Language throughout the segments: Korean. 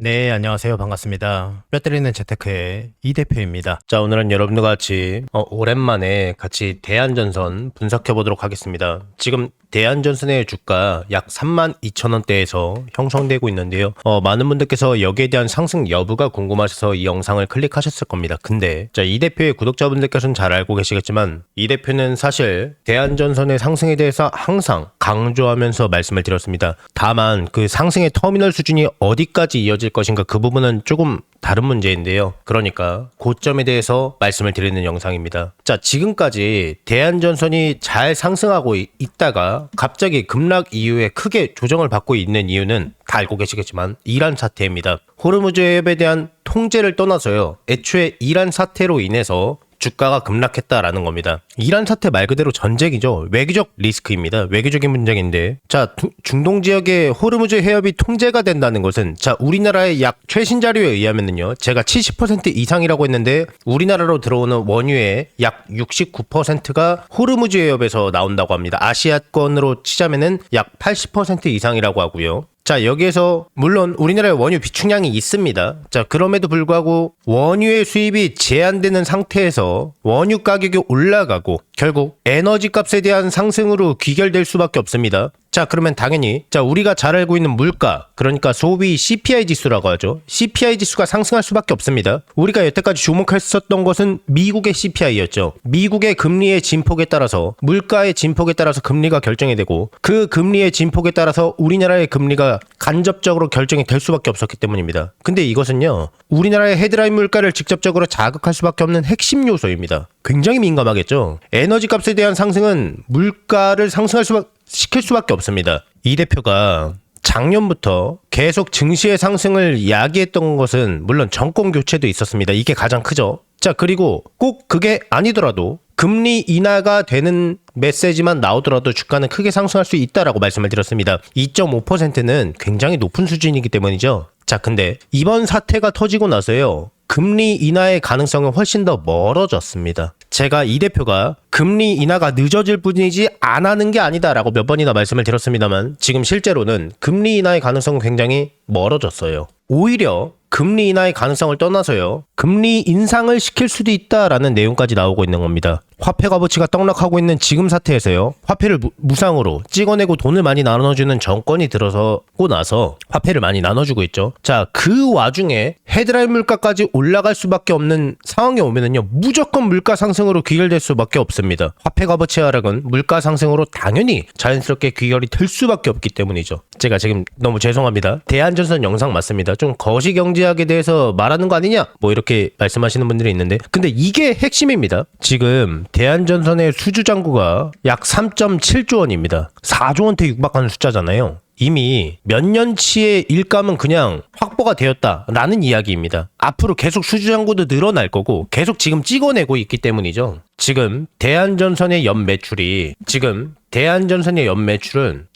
네, 안녕하세요. 반갑습니다. 뼈 때리는 재테크의 이 대표입니다. 자, 오늘은 여러분들과 같이 오랜만에 같이 대한전선 분석해 보도록 하겠습니다. 지금 대한전선의 주가 약 32,000원대에서 형성되고 있는데요. 많은 분들께서 여기에 대한 상승 여부가 궁금하셔서 이 영상을 클릭하셨을 겁니다. 근데 자, 이 대표의 구독자분들께서는 잘 알고 계시겠지만 이 대표는 사실 대한전선의 상승에 대해서 항상 강조하면서 말씀을 드렸습니다. 다만 그 상승의 터미널 수준이 어디까지 이어질 것인가 그 부분은 조금 다른 문제인데요. 그러니까 고점에 대해서 말씀을 드리는 영상입니다. 자, 지금까지 대한전선이 잘 상승하고 있다가 갑자기 급락 이후에 크게 조정을 받고 있는 이유는 다 알고 계시겠지만 이란 사태입니다. 호르무즈 해협에 대한 통제를 떠나서요. 애초에 이란 사태로 인해서 주가가 급락했다라는 겁니다. 이란 사태 말 그대로 전쟁이죠. 외교적 리스크입니다. 외교적인 문제인데, 자, 중동 지역의 호르무즈 해협이 통제가 된다는 것은, 자, 우리나라의 약 최신 자료에 의하면은요, 제가 70% 이상이라고 했는데 우리나라로 들어오는 원유의 약 69%가 호르무즈 해협에서 나온다고 합니다. 아시아권으로 치자면은 약 80% 이상이라고 하고요. 자, 여기에서 물론 우리나라에 원유 비축량이 있습니다. 자, 그럼에도 불구하고 원유의 수입이 제한되는 상태에서 원유 가격이 올라가고 결국 에너지 값에 대한 상승으로 귀결될 수밖에 없습니다. 자, 그러면 당연히 자, 우리가 잘 알고 있는 물가, 그러니까 소위 CPI 지수라고 하죠. CPI 지수가 상승할 수밖에 없습니다. 우리가 여태까지 주목했었던 것은 미국의 CPI였죠. 미국의 금리의 진폭에 따라서, 물가의 진폭에 따라서 금리가 결정이 되고 그 금리의 진폭에 따라서 우리나라의 금리가 간접적으로 결정이 될 수밖에 없었기 때문입니다. 근데 이것은요, 우리나라의 헤드라인 물가를 직접적으로 자극할 수밖에 없는 핵심 요소입니다. 굉장히 민감하겠죠. 에너지 값에 대한 상승은 물가를 시킬 수밖에 없습니다. 이 대표가 작년부터 계속 증시의 상승을 이야기했던 것은 물론 정권 교체도 있었습니다. 이게 가장 크죠. 자, 그리고 꼭 그게 아니더라도 금리 인하가 되는 메시지만 나오더라도 주가는 크게 상승할 수 있다라고 말씀을 드렸습니다. 2.5%는 굉장히 높은 수준이기 때문이죠. 자, 근데 이번 사태가 터지고 나서요, 금리 인하의 가능성은 훨씬 더 멀어졌습니다. 제가 이 대표가 금리 인하가 늦어질 뿐이지 안 하는 게 아니다라고 몇 번이나 말씀을 드렸습니다만 지금 실제로는 금리 인하의 가능성은 굉장히 멀어졌어요. 오히려 금리 인하의 가능성을 떠나서요, 금리 인상을 시킬 수도 있다라는 내용까지 나오고 있는 겁니다. 화폐 값어치가 떡락하고 있는 지금 사태에서요, 화폐를 무상으로 찍어내고 돈을 많이 나눠주는 정권이 들어서고 나서 화폐를 많이 나눠주고 있죠. 자, 그 와중에 헤드라인 물가까지 올라갈 수밖에 없는 상황이 오면은요, 무조건 물가 상승으로 귀결될 수밖에 없습니다. 화폐 값어치 하락은 물가 상승으로 당연히 자연스럽게 귀결이 될 수밖에 없기 때문이죠. 제가 지금 너무 죄송합니다. 대한전선 영상 맞습니다. 좀 거시경제학에 대해서 말하는 거 아니냐? 뭐 이렇게 말씀하시는 분들이 있는데, 근데 이게 핵심입니다. 지금 대한전선의 수주잔고가 약 3.7조 원입니다. 4조 원대 육박하는 숫자잖아요. 이미 몇 년치의 일감은 그냥 확보가 되었다라는 이야기입니다. 앞으로 계속 수주잔고도 늘어날 거고 계속 지금 찍어내고 있기 때문이죠. 지금 대한전선의 연 매출은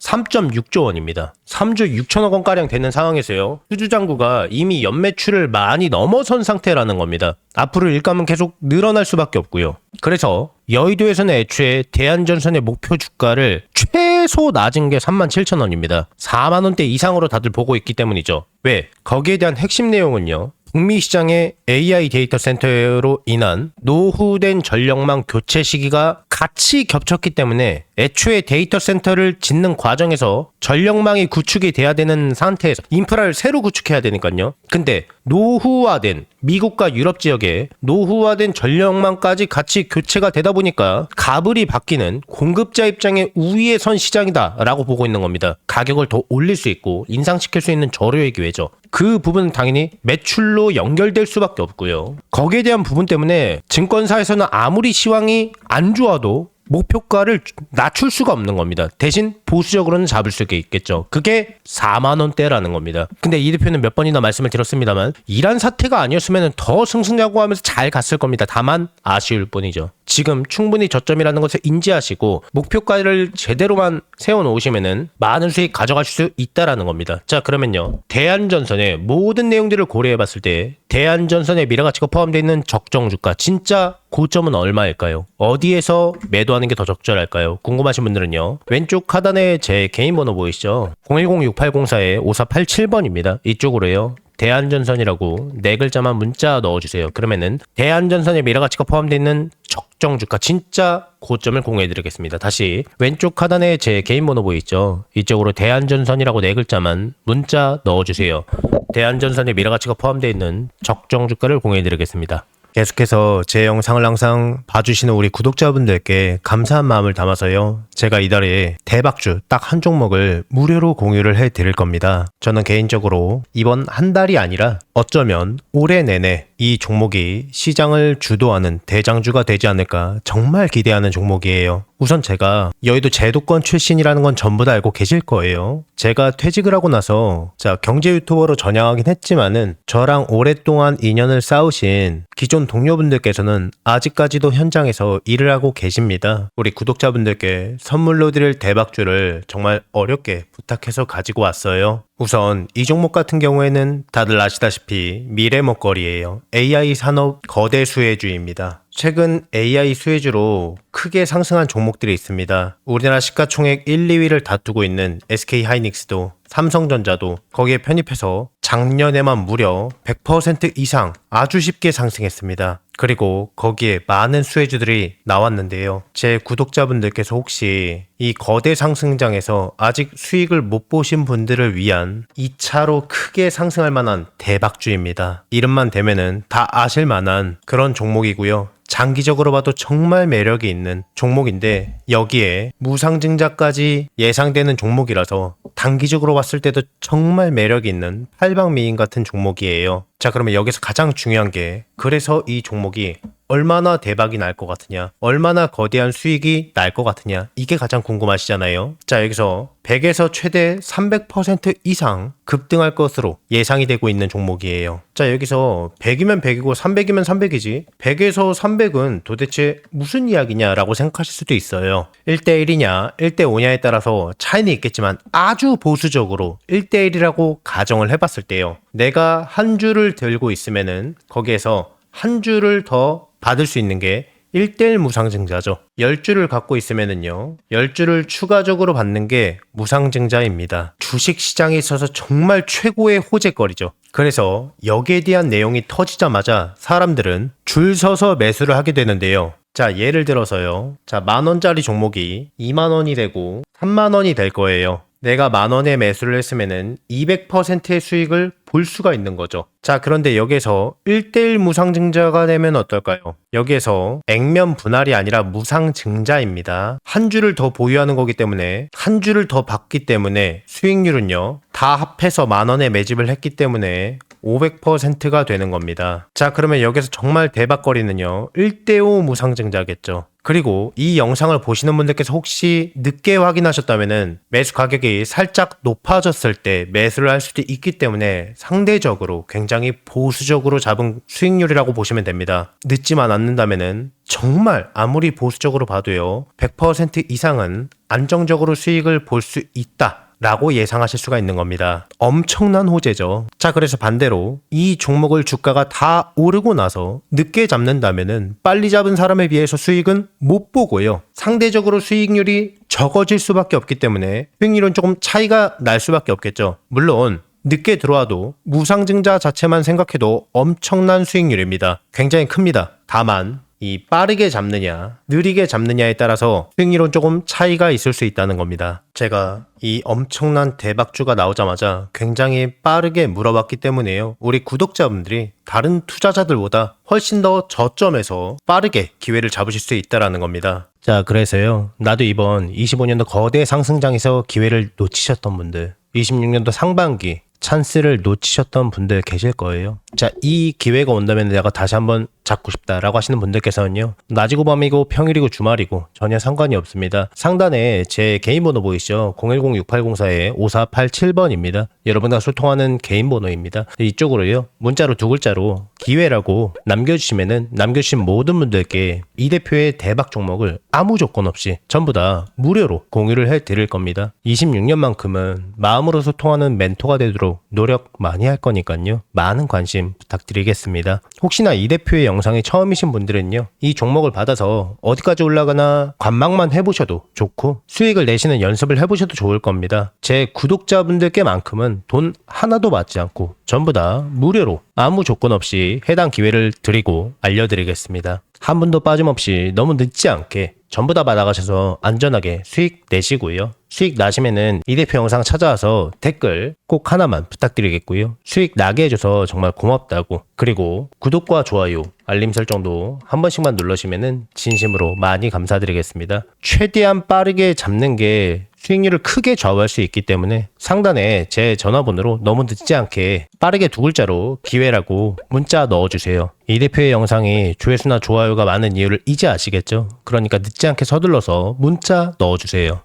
3.6조 원입니다. 3조 6천억 원가량 되는 상황에서요, 수주잔고가 이미 연 매출을 많이 넘어선 상태라는 겁니다. 앞으로 일감은 계속 늘어날 수밖에 없고요. 그래서 여의도에서는 애초에 대한전선의 목표 주가를 최소 낮은 게 37,000원입니다. 4만 원대 이상으로 다들 보고 있기 때문이죠. 왜? 거기에 대한 핵심 내용은요, 북미 시장의 AI 데이터 센터로 인한 노후된 전력망 교체 시기가 같이 겹쳤기 때문에 애초에 데이터 센터를 짓는 과정에서 전력망이 구축이 돼야 되는 상태에서 인프라를 새로 구축해야 되니까요. 근데 노후화된 미국과 유럽 지역에 노후화된 전력망까지 같이 교체가 되다 보니까 가불이 바뀌는 공급자 입장에 우위에 선 시장이다라고 보고 있는 겁니다. 가격을 더 올릴 수 있고 인상시킬 수 있는 저로의 기회죠. 그 부분은 당연히 매출로 연결될 수밖에 없고요. 거기에 대한 부분 때문에 증권사에서는 아무리 시황이 안 좋아도 목표가를 낮출 수가 없는 겁니다. 대신 보수적으로는 잡을 수 있겠죠. 그게 4만 원대라는 겁니다. 근데 이 대표는 몇 번이나 말씀을 드렸습니다만 이란 사태가 아니었으면 더 승승장구하면서 잘 갔을 겁니다. 다만 아쉬울 뿐이죠. 지금 충분히 저점이라는 것을 인지하시고 목표가를 제대로만 세워놓으시면은 많은 수익 가져갈 수 있다라는 겁니다. 자, 그러면요. 대한전선의 모든 내용들을 고려해봤을 때 대한전선의 미래가치가 포함되어 있는 적정 주가 진짜 고점은 얼마일까요? 어디에서 매도하는 게 더 적절할까요? 궁금하신 분들은요. 왼쪽 하단에 제 개인 번호 보이시죠? 010-6804-5487번입니다. 이쪽으로요. 대한전선이라고 네 글자만 문자 넣어주세요. 그러면은 대한전선의 미래가치가 포함되어 있는 적정 주가 진짜 고점을 공유해드리겠습니다. 다시 왼쪽 하단에 제 개인 번호 보이죠? 이쪽으로 대한전선이라고 네 글자만 문자 넣어주세요. 대한전선의 미래가치가 포함되어 있는 적정 주가를 공유해드리겠습니다. 계속해서 제 영상을 항상 봐주시는 우리 구독자분들께 감사한 마음을 담아서요. 제가 이달에 대박주 딱 한 종목을 무료로 공유를 해드릴 겁니다. 저는 개인적으로 이번 한 달이 아니라 어쩌면 올해 내내 이 종목이 시장을 주도하는 대장주가 되지 않을까 정말 기대하는 종목이에요. 우선 제가 여의도 제도권 출신이라는 건 전부 다 알고 계실 거예요. 제가 퇴직을 하고 나서 경제 유튜버로 전향하긴 했지만은 저랑 오랫동안 인연을 쌓으신 기존 동료분들께서는 아직까지도 현장에서 일을 하고 계십니다. 우리 구독자분들께 선물로 드릴 대박주를 정말 어렵게 부탁해서 가지고 왔어요. 우선 이 종목 같은 경우에는 다들 아시다시피 미래 먹거리예요. AI 산업 거대 수혜주입니다. 최근 AI 수혜주로 크게 상승한 종목들이 있습니다. 우리나라 시가총액 1, 2위를 다투고 있는 SK하이닉스도 삼성전자도 거기에 편입해서 작년에만 무려 100% 이상 아주 쉽게 상승했습니다. 그리고 거기에 많은 수혜주들이 나왔는데요. 제 구독자분들께서 혹시 이 거대 상승장에서 아직 수익을 못 보신 분들을 위한 2차로 크게 상승할 만한 대박주입니다. 이름만 대면은 다 아실 만한 그런 종목이고요. 장기적으로 봐도 정말 매력이 있는 종목인데 여기에 무상증자까지 예상되는 종목이라서 단기적으로 봤을 때도 정말 매력이 있는 팔방미인 같은 종목이에요. 자, 그러면 여기서 가장 중요한 게 그래서 이 종목이 얼마나 대박이 날 것 같으냐, 얼마나 거대한 수익이 날 것 같으냐, 이게 가장 궁금하시잖아요. 자, 여기서 100에서 최대 300% 이상 급등할 것으로 예상이 되고 있는 종목이에요. 자, 여기서 100이면 100이고 300이면 300이지 100에서 300은 도대체 무슨 이야기냐라고 생각하실 수도 있어요. 1대1이냐 1대5냐에 따라서 차이는 있겠지만 아주 보수적으로 1대1이라고 가정을 해봤을 때요. 내가 한 주를 들고 있으면은 거기에서 한 주를 더 받을 수 있는 게 1대1 무상증자죠. 10주를 갖고 있으면은요. 10주를 추가적으로 받는 게 무상증자입니다. 주식시장에 있어서 정말 최고의 호재거리죠. 그래서 여기에 대한 내용이 터지자마자 사람들은 줄 서서 매수를 하게 되는데요. 자, 예를 들어서요. 자, 10,000원짜리 종목이 20,000원이 되고 30,000원이 될 거예요. 내가 10,000원에 매수를 했으면은 200%의 수익을 볼 수가 있는 거죠. 자, 그런데 여기에서 1대1 무상증자가 되면 어떨까요? 여기에서 액면 분할이 아니라 무상증자입니다. 한 주를 더 보유하는 거기 때문에 한 주를 더 받기 때문에 수익률은요. 다 합해서 10,000원에 매집을 했기 때문에 500%가 되는 겁니다. 자, 그러면 여기서 정말 대박거리는요. 1대5 무상증자겠죠. 그리고 이 영상을 보시는 분들께서 혹시 늦게 확인하셨다면은 매수 가격이 살짝 높아졌을 때 매수를 할 수도 있기 때문에 상대적으로 굉장히 보수적으로 잡은 수익률이라고 보시면 됩니다. 늦지만 않는다면은 정말 아무리 보수적으로 봐도요. 100% 이상은 안정적으로 수익을 볼 수 있다. 라고 예상하실 수가 있는 겁니다. 엄청난 호재죠. 자, 그래서 반대로 이 종목을 주가가 다 오르고 나서 늦게 잡는다면은 빨리 잡은 사람에 비해서 수익은 못 보고요. 상대적으로 수익률이 적어질 수밖에 없기 때문에 수익률은 조금 차이가 날 수밖에 없겠죠. 물론 늦게 들어와도 무상증자 자체만 생각해도 엄청난 수익률입니다. 굉장히 큽니다. 다만 이 빠르게 잡느냐 느리게 잡느냐에 따라서 수익률은 조금 차이가 있을 수 있다는 겁니다. 제가 이 엄청난 대박주가 나오자마자 굉장히 빠르게 물어봤기 때문에요. 우리 구독자분들이 다른 투자자들보다 훨씬 더 저점에서 빠르게 기회를 잡으실 수 있다는 겁니다. 자, 그래서요. 나도 이번 25년도 거대 상승장에서 기회를 놓치셨던 분들, 26년도 상반기 찬스를 놓치셨던 분들 계실 거예요. 자, 이 기회가 온다면 내가 다시 한번 잡고 싶다라고 하시는 분들께서는요, 낮이고 밤이고 평일이고 주말이고 전혀 상관이 없습니다. 상단에 제 개인 번호 보이시죠? 010-6804-5487번입니다. 여러분과 소통하는 개인 번호입니다. 이쪽으로요, 문자로 2글자로 기회라고 남겨주신 모든 분들께 이 대표의 대박 종목을 아무 조건 없이 전부 다 무료로 공유를 해드릴 겁니다. 26년만큼은 마음으로 소통하는 멘토가 되도록 노력 많이 할 거니까요, 많은 관심 부탁드리겠습니다. 혹시나 이 대표의 영상이 처음이신 분들은요, 이 종목을 받아서 어디까지 올라가나 관망만 해보셔도 좋고 수익을 내시는 연습을 해보셔도 좋을 겁니다. 제 구독자분들께만큼은 돈 하나도 받지 않고 전부 다 무료로 아무 조건 없이 해당 기회를 드리고 알려드리겠습니다. 한 분도 빠짐없이 너무 늦지 않게 전부 다 받아가셔서 안전하게 수익 내시고요. 수익 나시면은 이 대표 영상 찾아와서 댓글 꼭 하나만 부탁드리겠고요. 수익 나게 해줘서 정말 고맙다고, 그리고 구독과 좋아요, 알림 설정도 한 번씩만 눌러주시면은 진심으로 많이 감사드리겠습니다. 최대한 빠르게 잡는 게 수익률을 크게 좌우할 수 있기 때문에 상단에 제 전화번호로 너무 늦지 않게 빠르게 2글자로 기회라고 문자 넣어주세요. 이 대표의 영상이 조회수나 좋아요가 많은 이유를 이제 아시겠죠? 그러니까 늦지 않게 서둘러서 문자 넣어주세요.